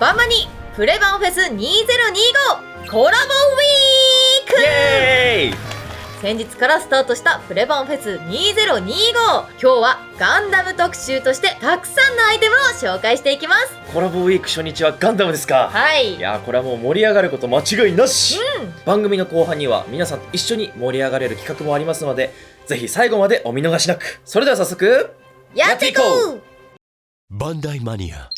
バンマニプレバンフェス2025コラボウィーク。イエーイ。先日からスタートしたプレバンフェス2025。今日はガンダム特集としてたくさんのアイテムを紹介していきます。コラボウィーク初日はガンダムですか。はい。いやー、これはもう盛り上がること間違いなし。番組の後半には皆さんと一緒に盛り上がれる企画もありますので、ぜひ最後までお見逃しなく。それでは早速やっていこう。バンダイマニア。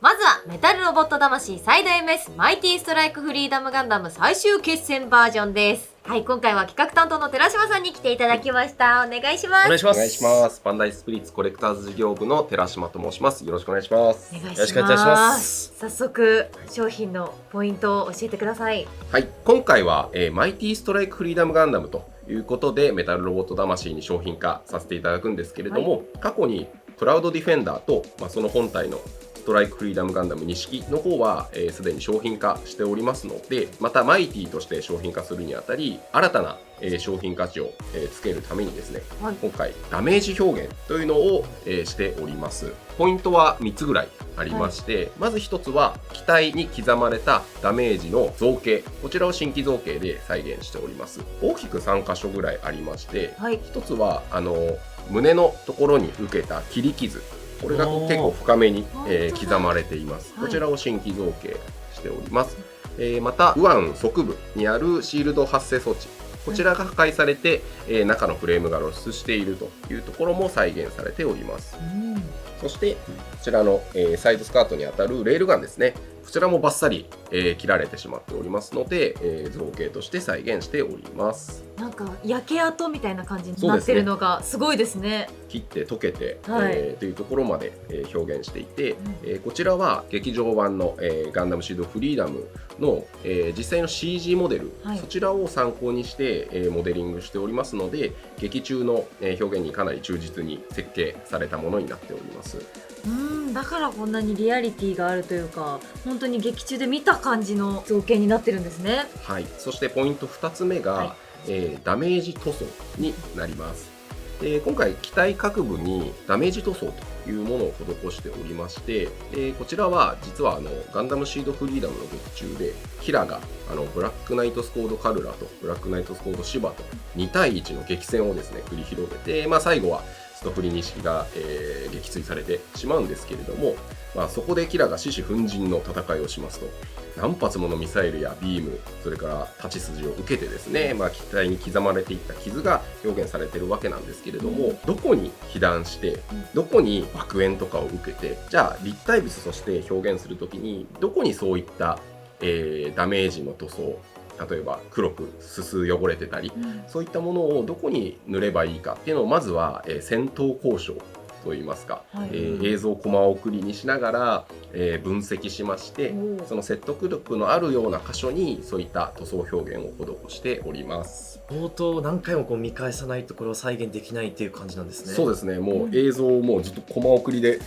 まずはメタルロボット魂サイド MS マイティストライクフリーダムガンダム最終決戦バージョンです。はい、今回は企画担当の寺島さんに来ていただきました。お願いします。お願いします。お願いします。バンダイスピリッツコレクターズ事業部の寺島と申します。よろしくお願いします。お願いします。よろしくお願いします。早速商品のポイントを教えてください。はい、今回は、マイティストライクフリーダムガンダムということでメタルロボット魂に商品化させていただくんですけれども、過去にクラウドディフェンダーと、その本体のストライクフリーダムガンダム錦の方はすでに商品化しておりますので、またマイティとして商品化するにあたり新たな商品価値をつけるためにですね、はい、今回ダメージ表現というのをしております。ポイントは3つぐらいありまして、まず1つは機体に刻まれたダメージの造形、こちらを新規造形で再現しております。大きく3箇所ぐらいありまして、はい、1つは胸のところに受けた切り傷、これが結構深めに、刻まれています。こちらを新規造形しております。また右腕側部にあるシールド発生装置、こちらが破壊されて、中のフレームが露出しているというところも再現されております。そしてこちらの、サイドスカートにあたるレールガンですね、こちらもバッサリ、切られてしまっておりますので、造形として再現しております。なんか焼け跡みたいな感じになってるのがすごいですね。切って溶けて、はい、というところまで、表現していて、こちらは劇場版の、ガンダムシードフリーダムの、実際の CG モデル、はい、そちらを参考にして、モデリングしておりますので、劇中の、表現にかなり忠実に設計されたものになっております。だからこんなにリアリティがあるというか、本当に劇中で見た感じの造形になってるんですね。はい、そしてポイント2つ目が、はい、ダメージ塗装になります。今回機体各部にダメージ塗装というものを施しておりまして、こちらは実はガンダムシードフリーダムの劇中でキラがブラックナイトスコードカルラとブラックナイトスコードシバと2対1の激戦をですね繰り広げて、最後はストフリ錦が、撃墜されてしまうんですけれども、そこでキラが獅子奮迅の戦いをしますと、何発ものミサイルやビーム、それから立ち筋を受けてですね、機体に刻まれていった傷が表現されているわけなんですけれども、どこに被弾してどこに爆炎とかを受けて、じゃあ立体物として表現するときにどこにそういった、ダメージの塗装、例えば黒くすす汚れてたり、そういったものをどこに塗ればいいかっていうのをまずは、戦闘交渉といいますか、映像コマ送りにしながら、分析しまして、その説得力のあるような箇所にそういった塗装表現を施しております。冒頭何回も見返さないとこれを再現できないっていう感じなんですね。そうですね、もう映像をもうずっとコマ送りでずっ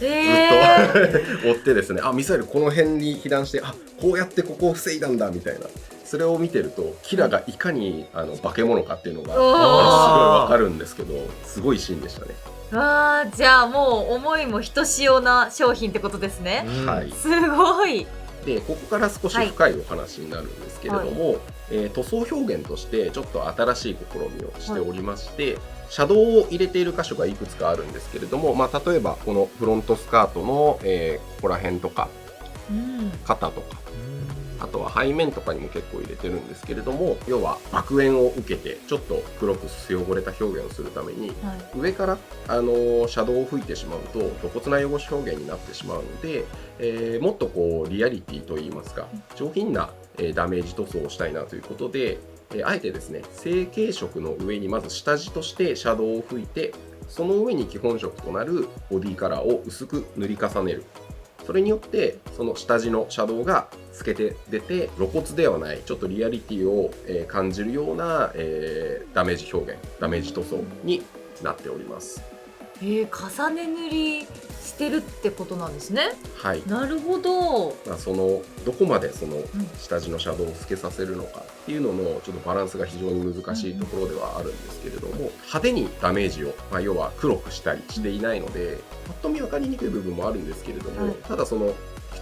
と、追ってですね、ミサイルこの辺に被弾して、こうやってここを防いだんだみたいな、それを見てるとキラがいかに化け物かっていうのがすごいわかるんですけど、すごいシーンでしたね。じゃあもう思いもひとしおな商品ってことですね。はい、すごい。でここから少し深いお話になるんですけれども、塗装表現としてちょっと新しい試みをしておりまして、シャドウを入れている箇所がいくつかあるんですけれども、例えばこのフロントスカートの、ここら辺とか、肩とか、あとは背面とかにも結構入れてるんですけれども、要は爆炎を受けてちょっと黒くすす汚れた表現をするために、上からシャドウを吹いてしまうと露骨な汚し表現になってしまうので、もっとこうリアリティといいますか上品な、ダメージ塗装をしたいなということで、あえてですね成型色の上にまず下地としてシャドウを吹いて、その上に基本色となるボディカラーを薄く塗り重ねる。それによってその下地のシャドウが透けて出て、露骨ではないちょっとリアリティを感じるようなダメージ表現、ダメージ塗装になっております。重ね塗りしてるってことなんですね。はい、なるほど。どこまでその下地のシャドウを透けさせるのかっていうののちょっとバランスが非常に難しいところではあるんですけれども、派手にダメージを、要は黒くしたりしていないので、パッと見分かりにくい部分もあるんですけれども、ただその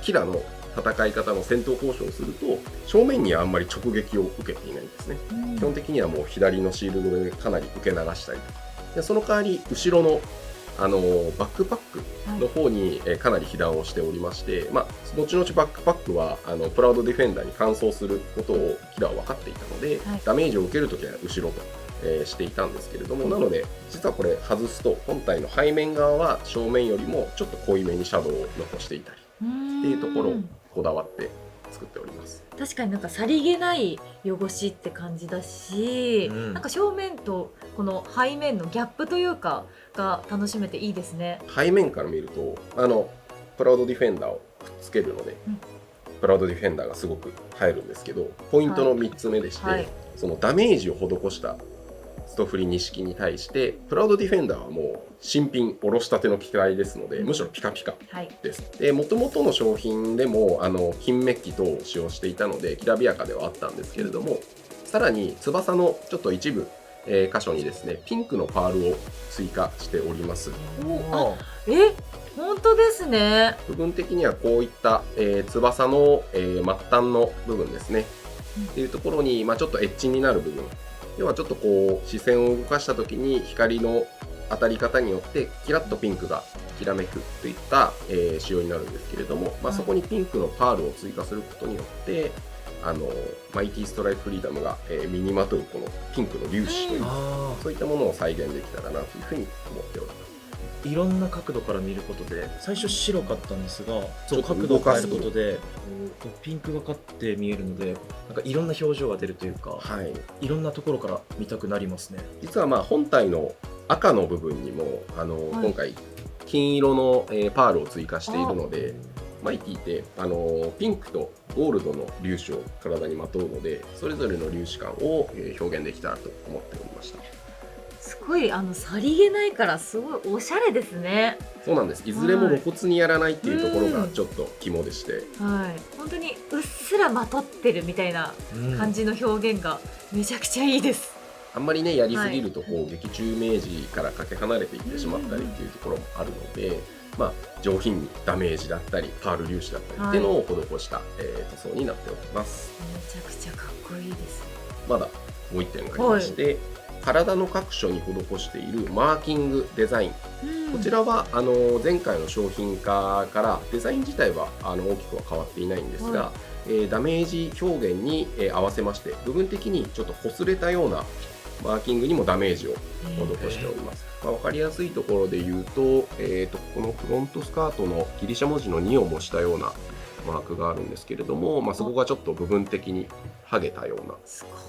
キラの戦い方の戦闘交渉をすると正面にはあんまり直撃を受けていないんですね。基本的にはもう左のシールドでかなり受け流したりとかで、その代わり後ろのバックパックの方にかなり被弾をしておりまして、後々バックパックはプラウドディフェンダーに換装することをキラーは分かっていたので、ダメージを受けるときは後ろと、していたんですけれども、なので実はこれ外すと本体の背面側は正面よりもちょっと濃いめにシャドウを残していたりっていうところをこだわって作っております。確かになんかさりげない汚しって感じだし、なんか正面とこの背面のギャップというかが楽しめていいですね。背面から見るとプラウドディフェンダーをくっつけるので、プラウドディフェンダーがすごく入るんですけど、ポイントの3つ目でして、そのダメージを施したストフリ錦に対してプラウドディフェンダーはもう新品おろしたての機械ですので、むしろピカピカです。で元々の商品でも金メッキ等を使用していたのできらびやかではあったんですけれども、さらに翼のちょっと一部箇所にですねピンクのパールを追加しております。本当ですね。部分的にはこういった、翼の、末端の部分ですね、っていうところに、ちょっとエッジになる部分、要はちょっとこう視線を動かした時に光の当たり方によってキラッとピンクがきらめくといった、仕様になるんですけれども、そこにピンクのパールを追加することによってマイティストライクフリーダムが、身にまとうこのピンクの粒子というそういったものを再現できたらなというふうに思っております。いろんな角度から見ることで、最初白かったんですが、角度を変えることでピンクがかって見えるので、なんかいろんな表情が出るというか、いろんなところから見たくなりますね。実は本体の赤の部分にも今回金色の、パールを追加しているので、マイティってピンクとゴールドの粒子を体にまとうので、それぞれの粒子感を表現できたらと思っておりました。すごいさりげないからすごいおしゃれですね。そうなんです。いずれも露骨にやらないっていうところがちょっと肝でして、本当にうっすらまとってるみたいな感じの表現がめちゃくちゃいいです。あんまりねやりすぎるとこう劇中イメージからかけ離れていってしまったりっていうところもあるので、上品にダメージだったりパール粒子だったりっていうのを施した、塗装になっております。めちゃくちゃかっこいいです。まだもう1点ありまして、体の各所に施しているマーキングデザイン、こちらは前回の商品化からデザイン自体は大きくは変わっていないんですが、ダメージ表現に合わせまして部分的にちょっと擦れたようなマーキングにもダメージを施しております。分かりやすいところで言うと、このフロントスカートのギリシャ文字の2を模したようなマークがあるんですけれども、そこがちょっと部分的に剥げたような。すごい。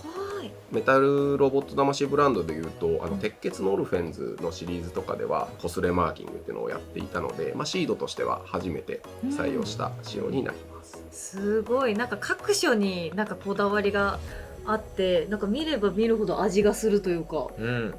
メタルロボット魂ブランドでいうと鉄血のオルフェンズのシリーズとかでは擦れマーキングっていうのをやっていたので、シードとしては初めて採用した仕様になります。すごい、なんか各所になんかこだわりがあって、なんか見れば見るほど味がするというか、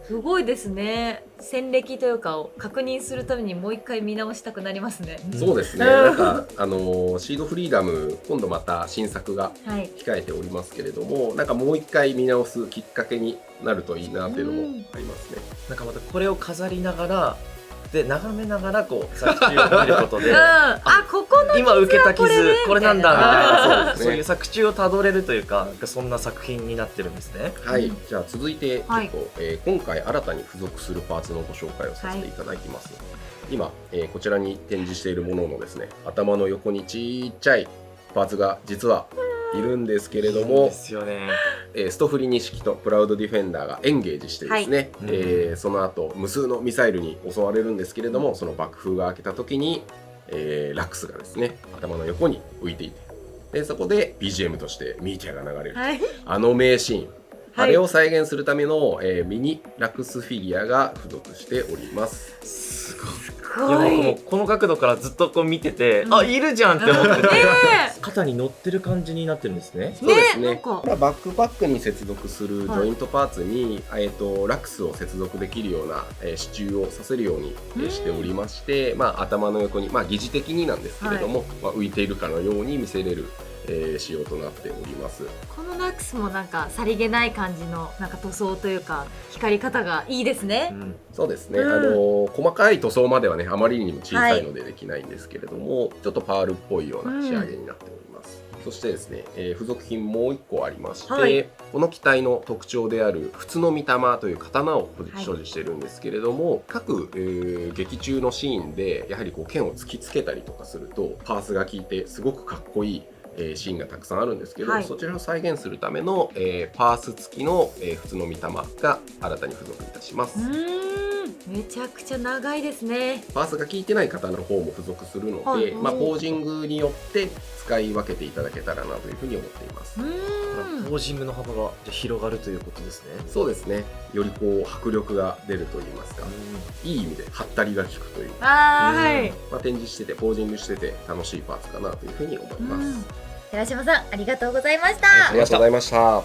すごいですね。戦歴というかを確認するためにもう一回見直したくなりますね。そうですね。なんかシードフリーダム今度また新作が控えておりますけれども、なんかもう一回見直すきっかけになるといいなっていうのもありますね。なんかまたこれを飾りながらで眺めながらこう作中を見ることでここの今受けた傷これなんだみたいな、そうですね、そういう作中をたどれるというか、そんな作品になってるんですね。はい、じゃあ続いてちょっと、今回新たに付属するパーツのご紹介をさせていただきます。今、こちらに展示しているもののですね、頭の横にちっちゃいパーツが実はいるんですけれども、ですよね。ストフリ錦とプラウドディフェンダーがエンゲージしてですね、その後無数のミサイルに襲われるんですけれども、その爆風が開けた時に、ラックスがですね頭の横に浮いていて、でそこで BGM としてミーティアが流れる、あの名シーン、あれを再現するための、ミニラクスフィギュアが付属しております。すごい。いや僕もこの角度からずっとこう見てて、いるじゃんって思ってて、肩に乗ってる感じになってるんですね。そうですね。バックパックに接続するジョイントパーツに、ラクスを接続できるような、支柱をさせるように、しておりまして、頭の横に、疑似的になんですけれども、浮いているかのように見せれる、仕様となっております。このナックスもなんかさりげない感じのなんか塗装というか光り方がいいですね。そうですね、細かい塗装まではねあまりにも小さいのでできないんですけれども、ちょっとパールっぽいような仕上げになっております。そしてですね、付属品もう1個ありまして、この機体の特徴である仏の御霊という刀を所持しているんですけれども、各、劇中のシーンでやはりこう剣を突きつけたりとかするとパースが効いてすごくかっこいいシーンがたくさんあるんですけど、そちらを再現するための、パース付きの、仏の御霊が新たに付属いたします。めちゃくちゃ長いですね。パースが効いてない方の方も付属するので、ポージングによって使い分けていただけたらなというふうに思っています。ポージングの幅が広がるということですね。そうですね、よりこう迫力が出るといいますか、いい意味でハったりが効くというか、展示しててポージングしてて楽しいパーツかなというふうに思います。寺島さんありがとうございました。ありがとうございました。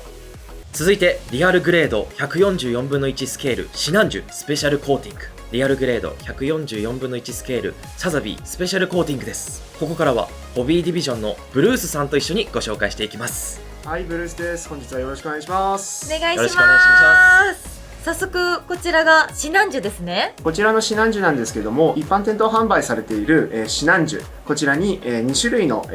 続いてリアルグレード144分の1スケールシナンジュスペシャルコーティング、リアルグレード144分の1スケールサザビースペシャルコーティングです。ここからはホビーディビジョンのブルースさんと一緒にご紹介していきます。はい、ブルースです。本日はよろしくお願いします。お願いします。よろしくお願いします。早速こちらがシナンジュですね。こちらのシナンジュなんですけども、一般店頭販売されている、シナンジュ、こちらに、2種類の、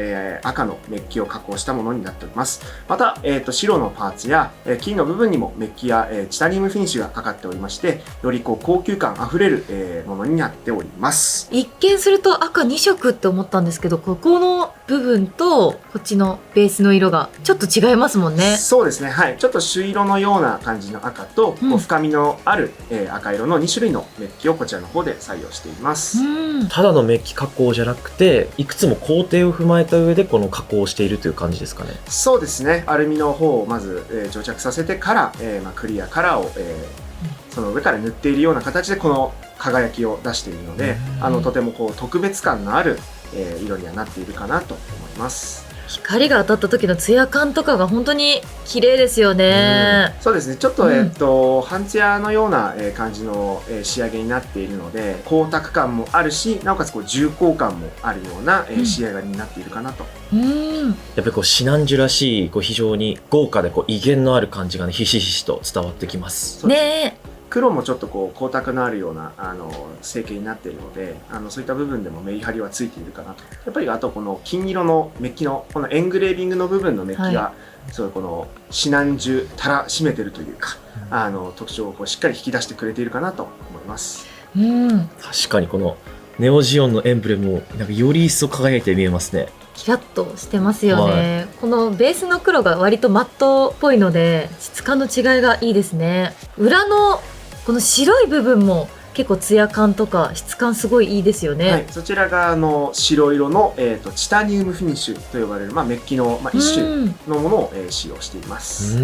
赤のメッキを加工したものになっております。また、白のパーツや、金の部分にもメッキや、チタニウムフィニッシュがかかっておりまして、よりこう高級感あふれる、ものになっております。一見すると赤2色って思ったんですけど、ここの部分とこっちのベースの色がちょっと違いますもんね。そうですね、はい、ちょっと朱色のような感じの赤と、こう深みのある、赤色の2種類のメッキをこちらの方で採用しています。ただのメッキ加工じゃなくて、いくつも工程を踏まえた上でこの加工をしているという感じですかね。そうですね、アルミの方をまず、蒸着させてから、クリアカラーを、その上から塗っているような形でこの輝きを出しているので、とてもこう特別感のある、色にはなっているかなと思います。光が当たった時のツヤ感とかが本当に綺麗ですよね。そうですね、ちょっと、半ツヤのような感じの仕上げになっているので、光沢感もあるし、なおかつこう重厚感もあるような仕上がりになっているかなと。やっぱりこうシナンジュらしいこう非常に豪華でこう威厳のある感じがね、ひしひしと伝わってきます。ねえ。黒もちょっとこう光沢のあるような成形になっているので、そういった部分でもメリハリはついているかなと。やっぱりあとこの金色のメッキのこのエングレービングの部分のメッキが、そうこのシナンジュたらしめてるというか、特徴をこうしっかり引き出してくれているかなと思います。確かにこのネオジオンのエンブレムもなんかより一層輝いて見えますね。キラッとしてますよね、このベースの黒が割とマットっぽいので質感の違いがいいですね。裏のこの白い部分も結構ツヤ感とか質感すごいいいですよね。はい、そちらが白色の、チタニウムフィニッシュと呼ばれる、メッキの、一種のものを、使用しています。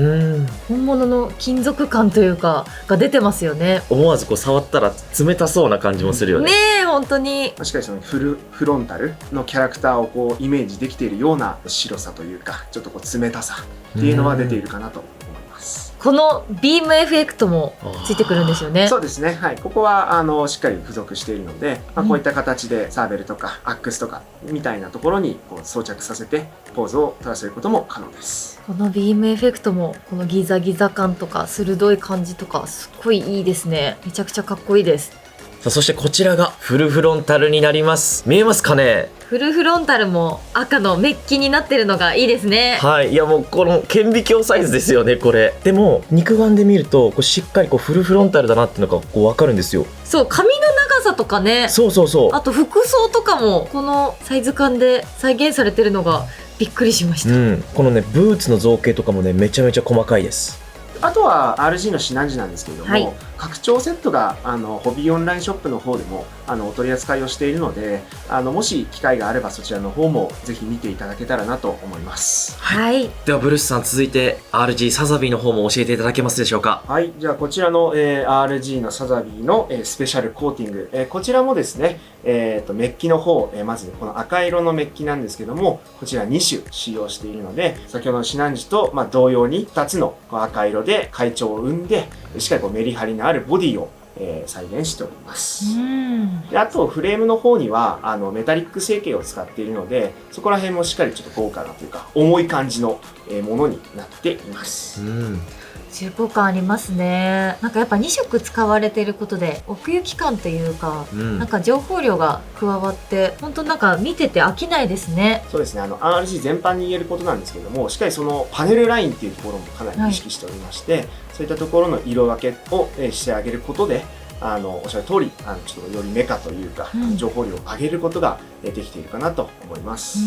本物の金属感というかが出てますよね。思わずこう触ったら冷たそうな感じもするよね。ねえ、本当に。しっかりそのフロンタルのキャラクターをこうイメージできているような白さというか、ちょっとこう冷たさっていうのは出ているかなと思います。このビームエフェクトもついてくるんですよね。そうですね、はい、ここはしっかり付属しているので、こういった形でサーベルとかアックスとかみたいなところにこう装着させてポーズを取らせることも可能です。このビームエフェクトもこのギザギザ感とか鋭い感じとかすっごいいいですね。めちゃくちゃかっこいいです。さあ、そしてこちらがフルフロンタルになります。見えますかね。フルフロンタルも赤のメッキになってるのがいいですね。はい、いやもうこの顕微鏡サイズですよね、これ。でも肉眼で見るとこうしっかりこうフルフロンタルだなっていうのがこう分かるんですよ。そう、髪の長さとかね。そうそうそう。あと服装とかもこのサイズ感で再現されてるのがびっくりしました。このねブーツの造形とかもねめちゃめちゃ細かいです。あとは RG のシナンジなんですけれども、拡張セットがホビーオンラインショップの方でもお取り扱いをしているので、もし機会があればそちらの方もぜひ見ていただけたらなと思います。はい。ではブルースさん、続いて RG サザビーの方も教えていただけますでしょうか。はい、じゃあこちらの、RG のサザビーの、スペシャルコーティング、こちらもですね、メッキの方、まずこの赤色のメッキなんですけども、こちら2種使用しているので、先ほどのシナンジと、同様に2つの赤色で回調を生んで、しっかりこうメリハリのあるボディを再現しておりまうす。ん。であとフレームの方にはメタリック成形を使っているので、そこら辺もしっかりちょっと豪華なというか重い感じのものになっています。重厚感ありますね。なんかやっぱ2色使われていることで奥行き感というか、なんか情報量が加わって本当なんか見てて飽きないですね。そうですね、RC 全般に言えることなんですけども、しっかりそのパネルラインっていうところもかなり意識しておりまして、そういったところの色分けをしてあげることで、おっしゃる通りちょっとよりメカというか、情報量を上げることができているかなと思います。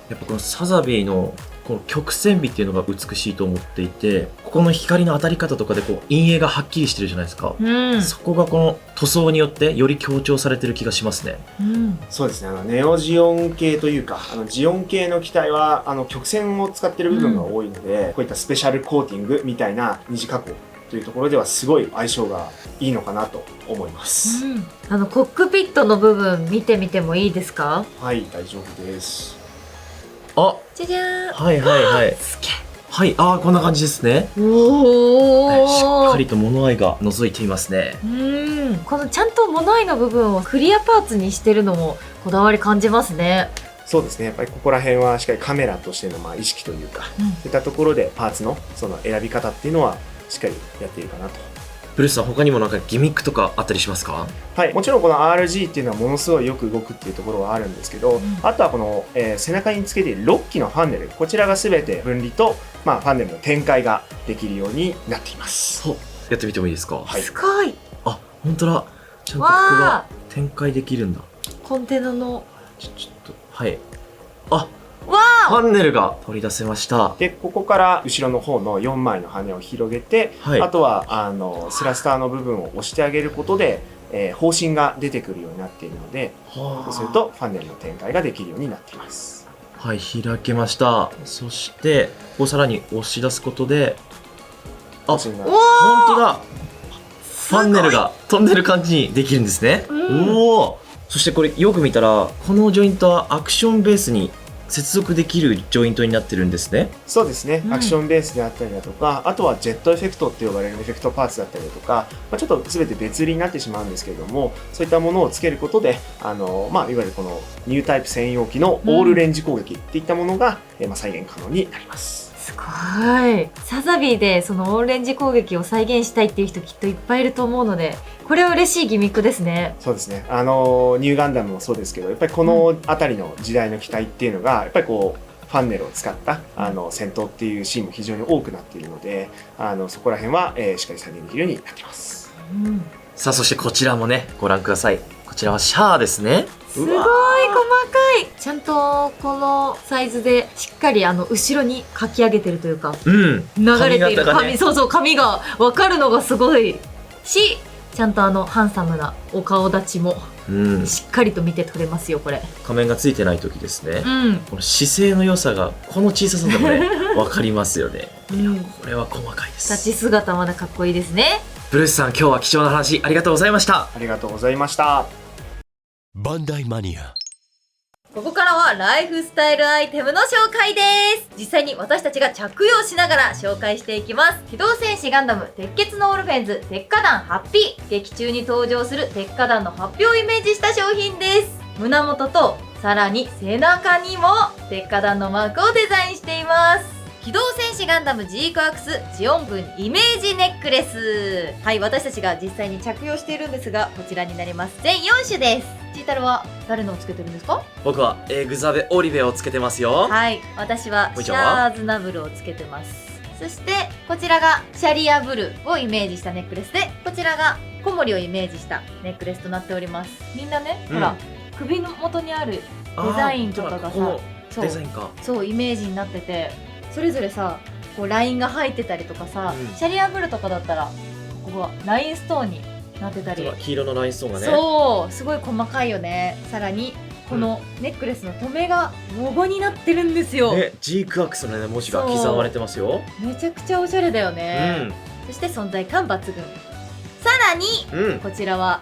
やっぱこのサザビーのこの曲線美っていうのが美しいと思っていて、ここの光の当たり方とかでこう陰影がはっきりしてるじゃないですか、そこがこの塗装によってより強調されてる気がしますね。そうですね、ネオジオン系というかジオン系の機体は曲線を使ってる部分が多いので、こういったスペシャルコーティングみたいな二次加工というところではすごい相性がいいのかなと思います。コックピットの部分見てみてもいいですか？はい、大丈夫です。あ、じゃじゃーん。はいはいはい。すげえ。はい、こんな感じですね。おお。しっかりと物合いが覗いていますね。このちゃんと物合いの部分をクリアパーツにしてるのもこだわり感じますね。そうですね、やっぱりここら辺はしっかりカメラとしての意識というか、そういったところでパーツのその選び方っていうのはしっかりやっているかなと。ブルースさん、他にもなんかギミックとかあったりしますか？はい、もちろんこの RG っていうのはものすごいよく動くっていうところはあるんですけど、あとはこの、背中につけている6機のファンネル、こちらが全て分離と、ファンネルの展開ができるようになっています。やってみてもいいですか？はい、すごい。あ、本当だ。ちゃんとここが展開できるんだ。コンテナのちょっと、はい。あ、わファンネルが取り出せました。でここから後ろの方の4枚の羽を広げて、あとはスラスターの部分を押してあげることで、方針が出てくるようになっているので、そうするとファンネルの展開ができるようになっています。はい、開けました。そしてここさらに押し出すことで、あ、本当だ。ファンネルが飛んでる感じにできるんですね。おお。そしてこれよく見たら、このジョイントはアクションベースに接続できるジョイントになってるんですね。そうですね、アクションベースであったりだとか、あとはジェットエフェクトって呼ばれるエフェクトパーツだったりだとか、ちょっと全て別売りになってしまうんですけれども、そういったものをつけることでいわゆるこのニュータイプ専用機のオールレンジ攻撃っていったものが、再現可能になります。すごい。サザビーでそのオーレンジ攻撃を再現したいっていう人きっといっぱいいると思うので、これは嬉しいギミックですね。そうですね、ニューガンダムもそうですけど、やっぱりこの辺りの時代の機体っていうのがやっぱりこうファンネルを使った戦闘っていうシーンも非常に多くなっているので、そこら辺は、しっかり再現できるようになっています。さあ、そしてこちらもね、ご覧ください。こちらはシャアですね。すごい細かい。ちゃんとこのサイズでしっかり後ろに書き上げてるというか、流れている髪、そうそう、髪が分かるのがすごいし、ちゃんとハンサムなお顔立ちもしっかりと見て取れますよ。これ仮面がついてない時ですね、この姿勢の良さがこの小ささでもね分かりますよね。いや、これは細かいです。立ち姿まだかっこいいですね。ブルースさん、今日は貴重な話ありがとうございました。ありがとうございました。バンダイマニア。ここからはライフスタイルアイテムの紹介です。実際に私たちが着用しながら紹介していきます。機動戦士ガンダム鉄血のオルフェンズ鉄火弾ハッピー。劇中に登場する鉄火弾の発表をイメージした商品です。胸元とさらに背中にも鉄火弾のマークをデザインしています。機動戦士ガンダムジークアクスジオン軍イメージネックレス。はい、私たちが実際に着用しているんですが、こちらになります。全4種です。チータルは誰のをつけてるんですか？僕はエグザベオリベをつけてますよ。はい、私はシャーズナブルをつけてます。そしてこちらがシャリアブルをイメージしたネックレスで、こちらがコモリをイメージしたネックレスとなっております。みんなね、ほら首の元にあるデザインとかがさ、そうデザインか、そうイメージになってて、それぞれさこうラインが入ってたりとかさ、シャリアブルとかだったらここがラインストーンになってたり、黄色のラインストーンがね、そうすごい細かいよね。さらにこのネックレスの留めがロゴになってるんですよ。ジークアクスの、ね、文字が刻まれてますよ。めちゃくちゃおしゃれだよね、そして存在感抜群。さらに、こちらは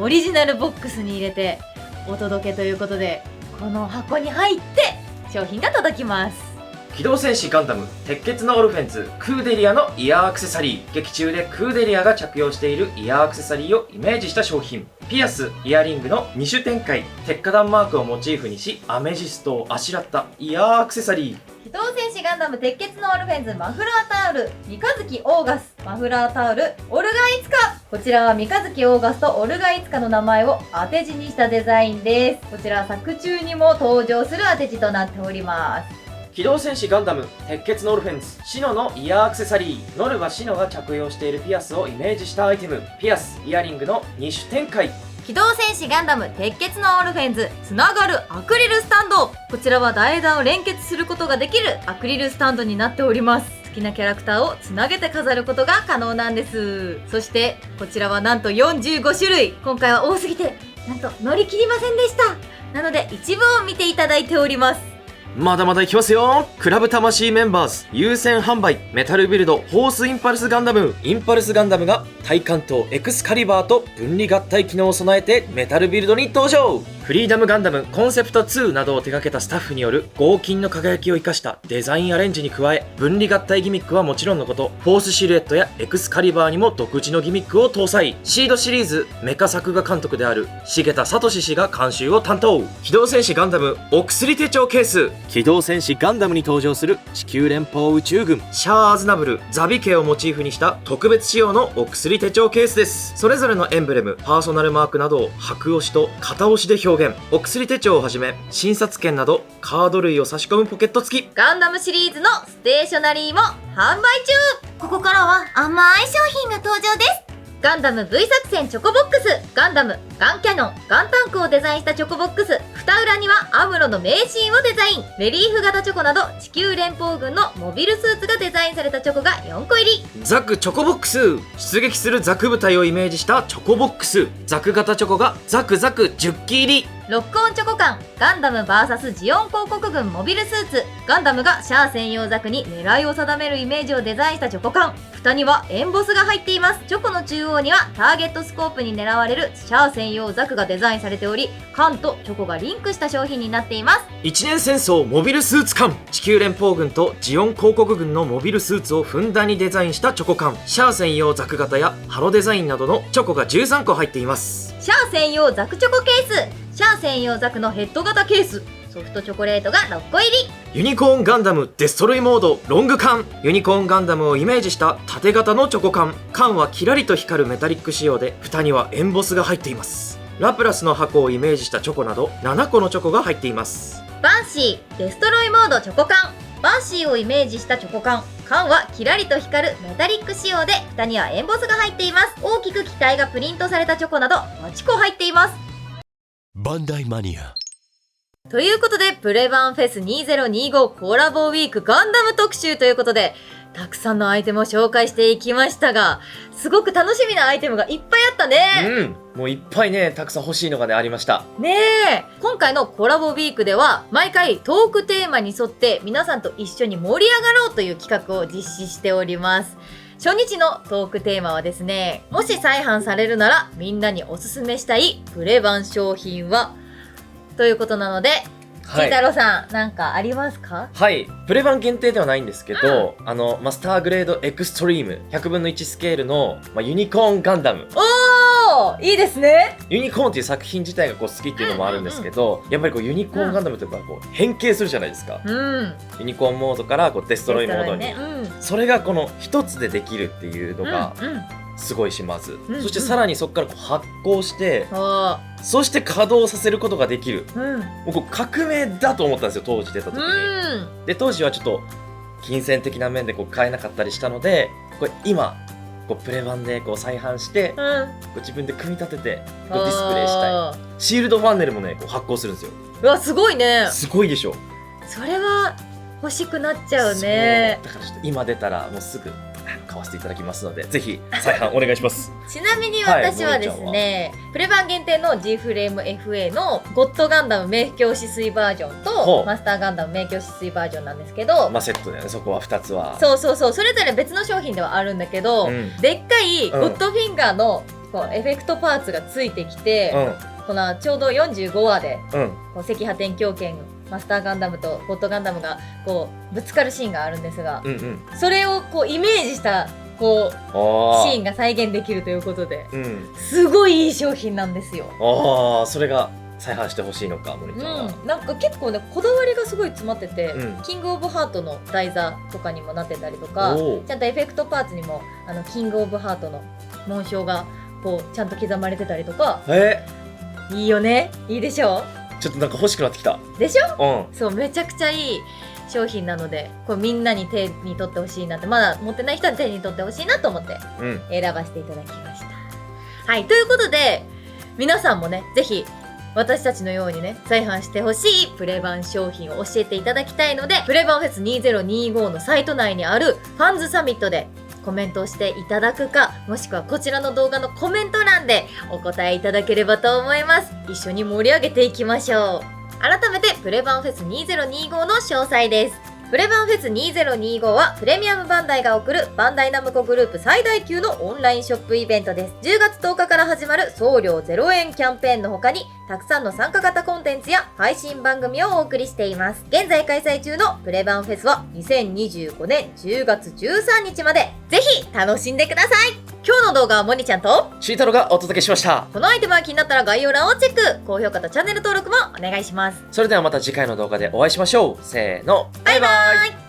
オリジナルボックスに入れてお届けということで、この箱に入って商品が届きます。機動戦士ガンダム鉄血のオルフェンズクーデリアのイヤーアクセサリー。劇中でクーデリアが着用しているイヤーアクセサリーをイメージした商品。ピアス、イヤリングの2種展開。鉄火弾マークをモチーフにしアメジストをあしらったイヤーアクセサリー。機動戦士ガンダム鉄血のオルフェンズマフラータオル三日月オーガスマフラータオルオルガイツカ。こちらは三日月オーガスとオルガイツカの名前を当て字にしたデザインです。こちらは作中にも登場する当て字となっております。機動戦士ガンダム鉄血のオルフェンズシノのイヤーアクセサリー。ノルはシノが着用しているピアスをイメージしたアイテム。ピアス、イヤリングの2種展開。機動戦士ガンダム鉄血のオルフェンズつながるアクリルスタンド。こちらは台枝を連結することができるアクリルスタンドになっております。好きなキャラクターをつなげて飾ることが可能なんです。そしてこちらはなんと45種類。今回は多すぎてなんと乗り切りませんでした。なので一部を見ていただいております。まだまだいきますよ。クラブ魂メンバーズ優先販売メタルビルドホースインパルスガンダム。インパルスガンダムが対関東エクスカリバーと分離合体機能を備えてメタルビルドに登場。フリーダムガンダムコンセプト2などを手掛けたスタッフによる合金の輝きを生かしたデザインアレンジに加え、分離合体ギミックはもちろんのこと、フォースシルエットやエクスカリバーにも独自のギミックを搭載。シードシリーズメカ作画監督である重田聡氏が監修を担当。機動戦士ガンダムお薬手帳ケース。機動戦士ガンダムに登場する地球連邦宇宙軍シャア・アズナブルザビ家をモチーフにした特別仕様のお薬手帳ケースです。それぞれのエンブレムパーソナルマークなどを白押しと片押しで表現。お薬手帳をはじめ診察券などカード類を差し込むポケット付き。ガンダムシリーズのステーショナリーも販売中。ここからは甘い商品が登場です。ガンダム V 作戦チョコボックス。ガンダムガンキャノンガンタンクをデザインしたチョコボックス。蓋裏にはアムロの名シーンをデザイン。レリーフ型チョコなど地球連邦軍のモビルスーツがデザインされたチョコが4個入り。ザクチョコボックス。出撃するザク部隊をイメージしたチョコボックス。ザク型チョコがザクザク10機入り。ロックオンチョコ缶。ガンダム VS ジオン広告軍モビルスーツ。ガンダムがシャア専用ザクに狙いを定めるイメージをデザインしたチョコ缶。蓋にはエンボスが入っています。チョコの中央にはターゲットスコープに狙われるシャア専用ザクがデザインされており、缶とチョコがリンクした商品になっています。一年戦争モビルスーツ缶。地球連邦軍とジオン広告軍のモビルスーツをふんだんにデザインしたチョコ缶。シャア専用ザク型やハロデザインなどのチョコが13個入っています。シャア専用ザクチョコケース。シャア専用ザクのヘッド型ケース。ソフトチョコレートが6個入り。ユニコーンガンダムデストロイモードロング缶。ユニコーンガンダムをイメージした縦型のチョコ缶。缶はキラリと光るメタリック仕様で、蓋にはエンボスが入っています。ラプラスの箱をイメージしたチョコなど7個のチョコが入っています。バンシーデストロイモードチョコ缶。バンシーをイメージしたチョコ缶。缶はキラリと光るメタリック仕様で、蓋にはエンボスが入っています。大きく機体がプリントされたチョコなど8個入っています。バンダイマニア。ということで、プレバンフェス2025コラボウィークガンダム特集ということで、たくさんのアイテムを紹介していきましたが、すごく楽しみなアイテムがいっぱいあったね。もういっぱいね、たくさん欲しいのがね、ありました。ねえ。今回のコラボウィークでは、毎回トークテーマに沿って皆さんと一緒に盛り上がろうという企画を実施しております。初日のトークテーマはですね、もし再販されるならみんなにおすすめしたいプレバン商品はということなので、はい、太郎さんなんかありますか？はい、プレバン限定ではないんですけど、マスターグレードエクストリーム100分の1スケールの、ユニコーンガンダム。おー、いいですね。ユニコーンっていう作品自体がこう好きっていうのもあるんですけど、やっぱりこうユニコーンガンダムというかこう変形するじゃないですか。ユニコーンモードからこうデストロイモードに、それがこの一つでできるっていうのがすごいします。そしてさらにそこからこう発光して、そして稼働させることができる。もうこう革命だと思ったんですよ、当時出た時に。で当時はちょっと金銭的な面でこう買えなかったりしたので、これ今こうプレ版でこう再販して、こう自分で組み立ててこうディスプレイしたい。シールドファンネルもねこう発光するんですよ。うわ、すごいね。すごいでしょ。それは欲しくなっちゃうね。だからちょっと今出たらもうすぐ買わせていただきますので、ぜひ再販お願いします。ちなみに私はですね、プレ版限定の G フレーム FA のゴッドガンダム明鏡止水バージョンとマスターガンダム明鏡止水バージョンなんですけど、セットだよね、そこは2つは。そうそうそう、それぞれ別の商品ではあるんだけど、でっかいゴッドフィンガーのこうエフェクトパーツがついてきて、このちょうど45話で、こう赤波天狂犬マスターガンダムとゴッドガンダムがこうぶつかるシーンがあるんですが、うんうん。それをこうイメージしたこうシーンが再現できるということで、すごいいい商品なんですよ。それが再販してほしいのか、モニちゃんは。なんか結構ねこだわりがすごい詰まってて、キングオブハートの台座とかにもなってたりとか、ちゃんとエフェクトパーツにもキングオブハートの紋章がこうちゃんと刻まれてたりとか、いいよね。いいでしょ。ちょっとなんか欲しくなってきたでしょ。そう、めちゃくちゃいい商品なので、これみんなに手に取ってほしいなって、まだ持ってない人は手に取ってほしいなと思って選ばせていただきました。はい、ということで皆さんもねぜひ私たちのようにね再販してほしいプレ版商品を教えていただきたいので、プレ版フェス2025のサイト内にあるファンズサミットでコメントをしていただくか、もしくはこちらの動画のコメント欄でお答えいただければと思います。一緒に盛り上げていきましょう。改めてプレ版フェス2025の詳細です。プレ版フェス2025はプレミアムバンダイが送るバンダイナムコグループ最大級のオンラインショップイベントです。10月10日から始まる送料0円キャンペーンの他にたくさんの参加型コンテンツや配信番組をお送りしています。現在開催中のプレ版フェスは2025年10月13日まで、ぜひ楽しんでください。今日の動画はモニちゃんとシータロがお届けしました。このアイテムが気になったら概要欄をチェック、高評価とチャンネル登録もお願いします。それではまた次回の動画でお会いしましょう。せーの、バイバイ。